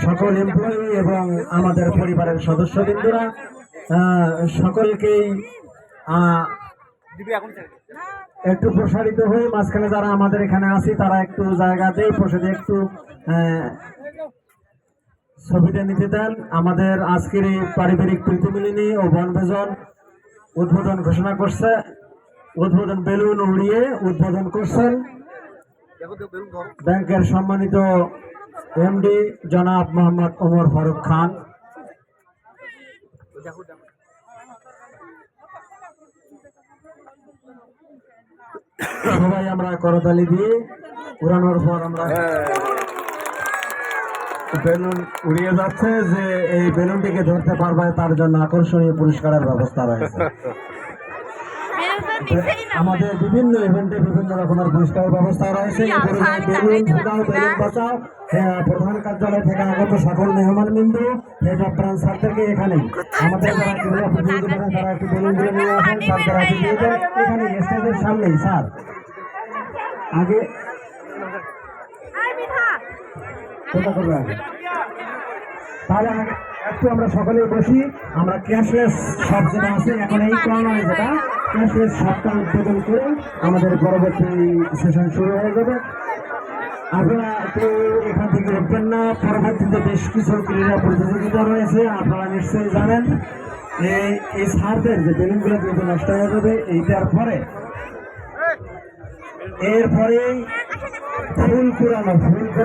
সকল এমপ্লয়ি এবং আমাদের পরিবারের সদস্যবৃন্দরা সকলকেই একটু প্রসারিত হয়ে মাঝখানে যারা আমাদের এখানে আছি তারা একটু জায়গাতে প্রসাদে একটু ছবিটা নিতে দেন। আমাদের আজকের এই পারিবারিক প্রীতিমিলনী ও বনভোজন উদ্বোধন ঘোষণা করছে, উদ্বোধন বেলুন উড়িয়ে উদ্বোধন করছেন ব্যাংকের সম্মানিত এমডি জনাব মোহাম্মদ ওমর ফারুক খান। সবাই আমরা করতালি দিয়ে উড়ানোর পর আমরা বেলুন উড়িয়ে যাচ্ছে, যে এই বেলুনটিকে ধরতে পারবে তার জন্য আকর্ষণীয় পুরস্কারের ব্যবস্থা রয়েছে। আমাদের বিভিন্ন ইভেন্টে বিভিন্ন রকমের পুরস্কারের ব্যবস্থা রয়েছে। বেলুন ফুটাও, বেলুন বাঁচাও প্রধান কার্যালয় থেকে আগত সকল মেহমান বিন্দু হেড অফ ব্রাঞ্চ স্যার থেকে এখানে আমাদের যারা ক্রীড়া প্রতিযোগিতা তারা একটু বেলুনগুলো নিয়ে আসেন, স্যার তারা দিয়ে দেন এখানে স্টেজের সামনেই। স্যার আগে কোথা করবে আগে, তাহলে একটু আমরা সকলে বসি। আমরা ক্যাশলেস সব যেটা আছে এখন এই কর্নারে যেটা ক্যাশলেস সবটা উদ্বোধন করে আমাদের পরবর্তী সেশন শুরু হয়ে যাবে। আপনারা কেউ এখান থেকে উঠবেন না, পরবর্তীতে বেশ কিছু ক্রীড়া প্রতিযোগিতা রয়েছে আপনারা নিশ্চয়ই জানেন। এই সারদের যে বেলুনগুলো যেহেতু নষ্ট হয়ে যাবে এইটার পরে এরপরেই ফুল কুড়ানো, ফুল